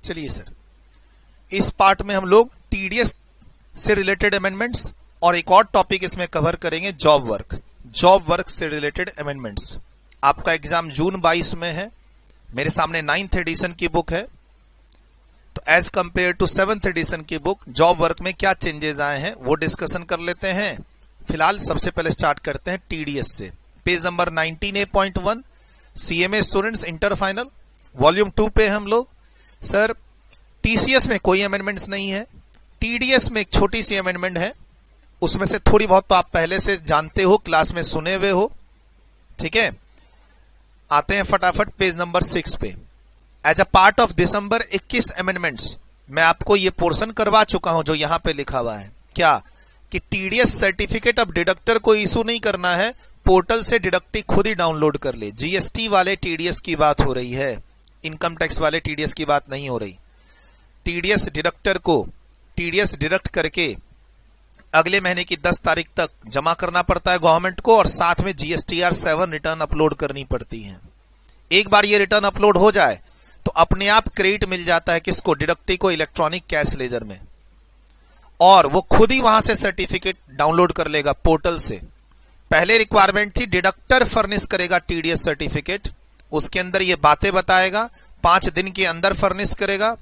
चलिए सर, इस पार्ट में हम लोग टीडीएस से रिलेटेड अमेंडमेंट्स और एक और टॉपिक इसमें कवर करेंगे, जॉब वर्क से रिलेटेड अमेंडमेंट्स। आपका एग्जाम जून 22 में है। मेरे सामने 9th एडिशन की बुक है, तो as compare to 7th edition की बुक जॉब वर्क में क्या चेंजेस आए हैं वो डिस्कशन कर लेते हैं। फिलहाल सबसे पहले स्टार्ट करते हैं टीडीएस से। Page number 19A.1 CMA students inter final volume 2 पे हम लोग। सर टीसीएस में कोई अमेंडमेंट्स नहीं है, टीडीएस में एक छोटी सी अमेंडमेंट है, उसमें से थोड़ी बहुत तो आप पहले से जानते हो, क्लास में सुने हुए हो, ठीक है। आते हैं फटाफट पेज नंबर 6 पे। As a part of December 21 amendments, मैं आपको ये पोर्शन करवा चुका हूं जो यहां पे लिखा हुआ है, क्या कि टीडीएस सर्टिफिकेट अब डिडक्टर को इशू नहीं करना है, पोर्टल से डिडक्टी खुद ही डाउनलोड कर ले। जीएसटी वाले टीडीएस की बात हो रही है, इनकम टैक्स वाले टीडीएस की बात नहीं हो रही। टीडीएस डिडक्टर को टीडीएस डिडक्ट करके अगले महीने की 10 तारीख तक जमा करना पड़ता है गवर्नमेंट को, और साथ में जीएसटीआर 7 रिटर्न अपलोड करनी पड़ती है। एक बार ये रिटर्न अपलोड हो जाए तो अपने आप क्रेडिट मिल जाता है किसको, डिडक्टी को, इलेक्ट्रॉनिक कैश लेजर में, और वो खुद ही वहां से सर्टिफिकेट डाउनलोड कर लेगा पोर्टल से। पहले रिक्वायरमेंट थी डिडक्टर फर्निश करेगा टीडीएस सर्टिफिकेट, उसके अंदर ये बातें बताएगा, 5 दिन के अंदर फर्निश करेगा,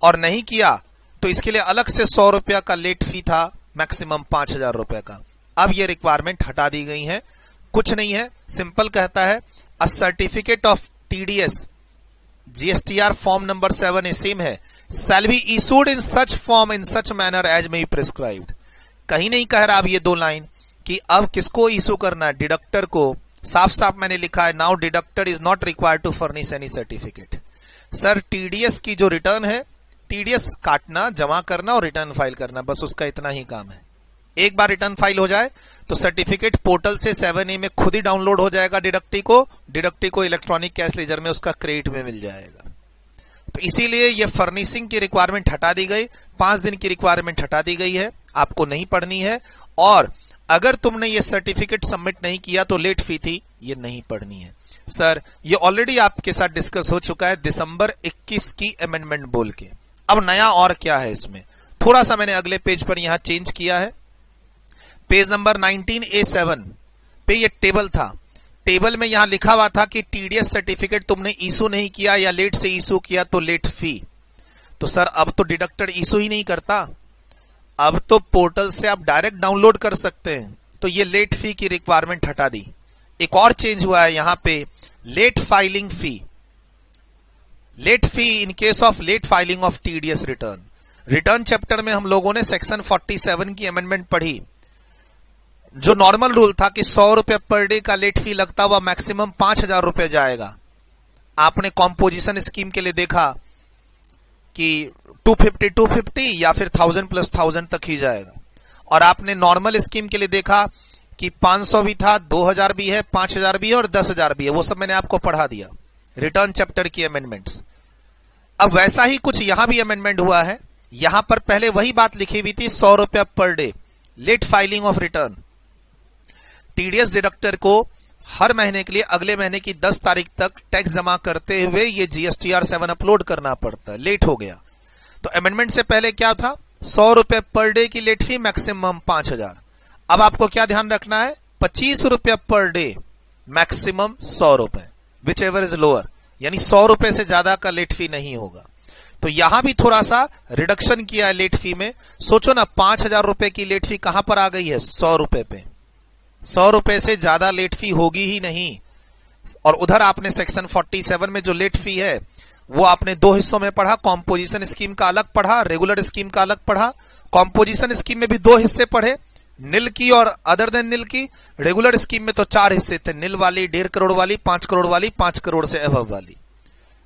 और नहीं किया तो इसके लिए अलग से 100 रुपया का लेट फी था, मैक्सिमम 5000 रुपए का। अब ये रिक्वायरमेंट हटा दी गई है, कुछ नहीं है, सिंपल कहता है a certificate of TDS GSTR form number 7 same है, shall be issued in such form in such manner as may be prescribed. कहीं नहीं कह रहा अब ये 2 लाइन कि अब किसको इशू करना है, डिडक्टर को। साफ साफ मैंने लिखा है, now deductor is not required to furnish any certificate. Sir TDS की जो रिटर्न है, टीडीएस काटना, जमा करना और रिटर्न फाइल करना, बस उसका इतना ही काम है। एक बार रिटर्न फाइल हो जाए तो सर्टिफिकेट पोर्टल से 7A में खुद ही डाउनलोड हो जाएगा डिडक्टी को इलेक्ट्रॉनिक कैश लेजर में उसका क्रेडिट में मिल जाएगा। तो इसीलिए ये फर्निशिंग की रिक्वायरमेंट हटा दी गई, 5 दिन की रिक्वायरमेंट हटा दी गई है, आपको नहीं पढ़नी है। और अगर तुमने ये सर्टिफिकेट सबमिट नहीं किया तो लेट फी थी, ये नहीं पढ़नी है। सर ये ऑलरेडी आपके साथ डिस्कस हो चुका है दिसंबर 21 की अमेंडमेंट बोल के। अब नया और क्या है इसमें, थोड़ा सा मैंने अगले पेज पर यहां चेंज किया है। पेज नंबर 19A7 पे ये टेबल था, टेबल में यहां लिखा हुआ था कि टीडीएस सर्टिफिकेट तुमने इशू नहीं किया या लेट से इशू किया तो लेट फी। तो सर अब तो डिडक्टर इशू ही नहीं करता, अब तो पोर्टल से आप डायरेक्ट डाउनलोड कर सकते हैं, तो ये लेट फी की रिक्वायरमेंट हटा दी। एक और चेंज हुआ है यहां पे, late filing fee, late fee in case of late filing of TDS return. Return chapter में हम लोगों ने सेक्शन 47 की अमेंडमेंट पढ़ी, जो नॉर्मल रूल था कि 100 रुपए पर डे का लेट फी लगता हुआ मैक्सिमम 5000 रुपए जाएगा। आपने कॉम्पोजिशन स्कीम के लिए देखा कि 250 या फिर 1000 + 1000 तक ही जाएगा, और आपने नॉर्मल स्कीम के लिए देखा कि 500 भी था, 2000 भी है, 5000 भी है और 10000 भी है। वो सब मैंने आपको पढ़ा दिया, रिटर्न चैप्टर की अमेंडमेंट्स। अब वैसा ही कुछ यहां भी अमेंडमेंट हुआ है। यहां पर पहले वही बात लिखी हुई थी, 100 रुपया per day late filing of return. TDS deductor को हर महीने के लिए अगले महीने की 10 तारीख तक टैक्स जमा करते हुए ये जीएसटीआर 7 अपलोड करना पड़ता है, लेट हो गया। तो अमेंडमेंट से पहले क्या था, 100 रुपए पर डे की लेट फी, मैक्सिमम 5000। अब आपको क्या ध्यान रखना है, 25 रुपया पर डे, मैक्सिमम 100 रुपए, विच एवर इज लोअर, यानी 100 रुपए से ज्यादा का लेट फी नहीं होगा। तो यहां भी थोड़ा सा रिडक्शन किया है लेट फी में। सोचो ना, 5000 रुपए की लेट फी कहां पर आ गई है, 100 रुपए पे। 100 रुपए से ज्यादा लेट फी होगी ही नहीं। और उधर आपने सेक्शन 47 में जो लेट फी है वो आपने 2 हिस्सों में पढ़ा, कॉम्पोजिशन स्कीम का अलग पढ़ा, रेगुलर स्कीम का अलग पढ़ा। कॉम्पोजिशन स्कीम में भी 2 हिस्से पढ़े, नील की और अदर देन नील की। रेगुलर स्कीम में तो 4 हिस्से थे, नील वाली, 1.5 करोड़ वाली, 5 करोड़ वाली, 5 करोड़ से अबव वाली।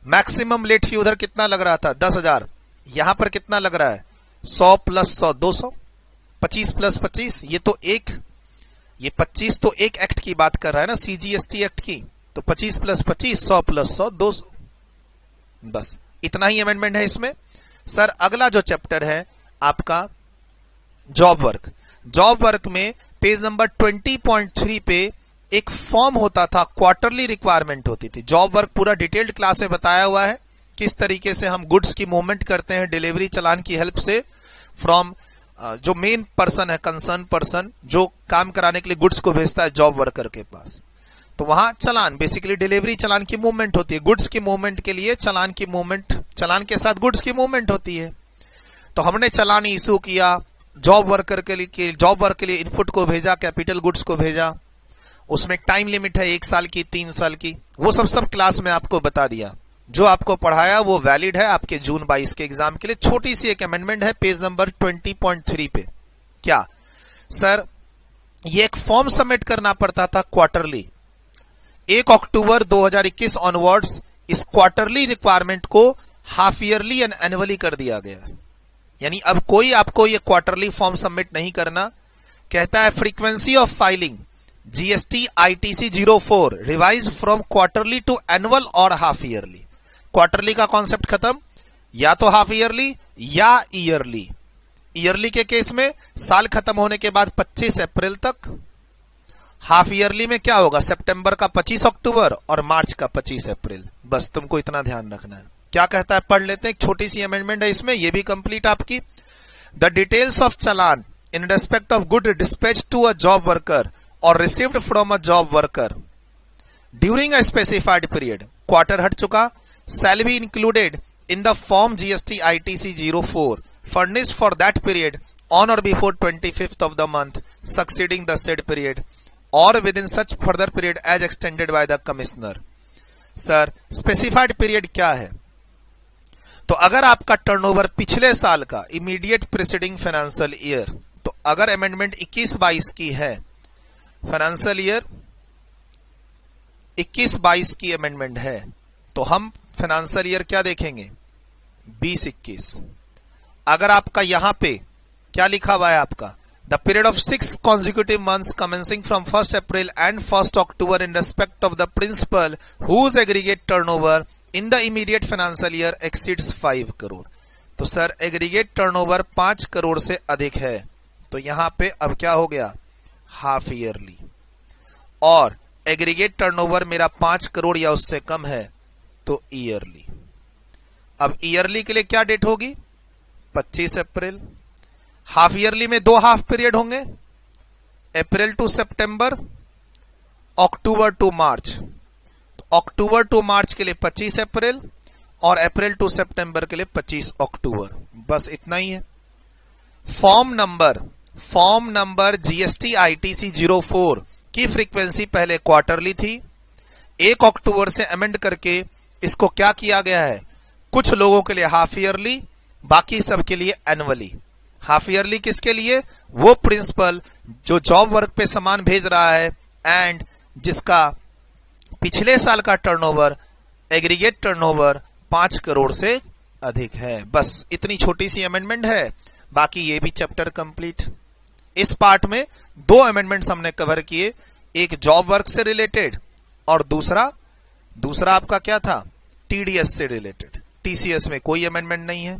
मैक्सिमम लेट फी उधर कितना लग रहा था, 10,000। यहां पर कितना लग रहा है, 100 + 100 200, 25 + 25, ये 25 तो एक एक्ट की बात कर रहा है ना, सीजीएसटी एक्ट की। तो 25 + 25, 100 + 100 200, बस इतना ही अमेंडमेंट है इसमें। सर अगला जो चैप्टर है आपका जॉब वर्क में पेज नंबर 20.3 पे एक फॉर्म होता था, क्वार्टरली रिक्वायरमेंट होती थी। जॉब वर्क पूरा डिटेल्ड क्लास में बताया हुआ है किस तरीके से हम गुड्स की मूवमेंट करते हैं डिलीवरी चालान की हेल्प से फ्रॉम जो मेन पर्सन है, कंसर्न पर्सन जो काम कराने के लिए गुड्स को भेजता है जॉब वर्कर के पास। तो वहां चालान, बेसिकली डिलीवरी चालान की मूवमेंट होती है। गुड्स की मूवमेंट के लिए चालान की मूवमेंट, चालान के साथ गुड्स की मूवमेंट होती है। तो हमने चालान इशू किया, जॉब वर्कर के लिए, जॉब वर्क के लिए इनपुट को भेजा, कैपिटल गुड्स को भेजा। उसमें टाइम लिमिट है 1 साल की, 3 साल की, वो सब क्लास में आपको बता दिया। जो आपको पढ़ाया वो वैलिड है आपके जून 22 के एग्जाम के लिए। छोटी सी एक अमेंडमेंट है पेज नंबर 20.3 पे। क्या सर, ये एक फॉर्म सबमिट करना पड़ता था क्वार्टरली। 1 अक्टूबर 2021 ऑनवर्ड्स इस क्वार्टरली रिक्वायरमेंट को हाफ ईयरली एंड एनुअली कर दिया गया। यानी अब कोई आपको ये क्वार्टरली फॉर्म सबमिट नहीं करना। कहता है frequency of filing GST ITC 04 revise from quarterly to annual और हाफ ईयरली। क्वार्टरली का कॉन्सेप्ट खत्म, या तो हाफ ईयरली या ईयरली। ईयरली के केस में साल खत्म होने के बाद 25 अप्रैल तक। हाफ ईयरली में क्या होगा, सितंबर का 25 अक्टूबर और मार्च का 25 अप्रैल। बस तुमको इतना ध्यान रखना है। क्या कहता है पढ़ लेते हैं, एक छोटी सी अमेंडमेंट है इसमें, ये भी कंप्लीट आपकी। The details of challan in respect of good dispatch to a job worker और received from a job worker during a specified period, quarter हट चुका, shall be included in the form GST ITC 04 furnished for that period on or before 25th of the month succeeding the said period or within such further period as extended by the commissioner। Sir specified period क्या है? तो अगर आपका turnover पिछले साल का immediate preceding financial year, तो अगर अमेंडमेंट 21-22 की है, फाइनेंशियल ईयर 21-22 की अमेंडमेंट है, तो हम फाइनेंशियल ईयर क्या देखेंगे 20-21। अगर आपका यहां पे क्या लिखा हुआ है आपका, the period of 6 consecutive months commencing from 1st April and 1st October in respect of the principal whose aggregate turnover in the immediate financial year exceeds 5 crore. तो सर एग्रीगेट टर्नओवर 5 करोड़ से अधिक है, तो यहां पे अब क्या हो गया हाफ ईयरली। और एग्रीगेट टर्नओवर मेरा 5 करोड़ या उससे कम है तो ईयरली। अब ईयरली के लिए क्या डेट होगी 25 अप्रैल। हाफ ईयरली में 2 हाफ पीरियड होंगे, अप्रैल टू सितंबर, अक्टूबर टू मार्च। तो अक्टूबर टू मार्च के लिए 25 अप्रैल और अप्रैल टू सितंबर के लिए 25 अक्टूबर। बस इतना ही है। फॉर्म नंबर जीएसटी आईटीसी 04 की फ्रीक्वेंसी पहले क्वार्टरली थी, 1 अक्टूबर से अमेंड करके इसको क्या किया गया है, कुछ लोगों के लिए हाफ ईयरली, बाकी सबके लिए एनुअली। हाफ ईयरली किसके लिए, वो प्रिंसिपल जो जॉब वर्क पे सामान भेज रहा है एंड जिसका पिछले साल का टर्नओवर, एग्रीगेट टर्नओवर 5 करोड़ से अधिक है। बस इतनी छोटी सी अमेंडमेंट है, बाकी ये भी चैप्टर कंप्लीट। इस पार्ट में 2 अमेंडमेंट्स हमने कवर किए, एक जॉब वर्क से रिलेटेड और दूसरा आपका क्या था टीडीएस से रिलेटेड। टीसीएस में कोई अमेंडमेंट नहीं है।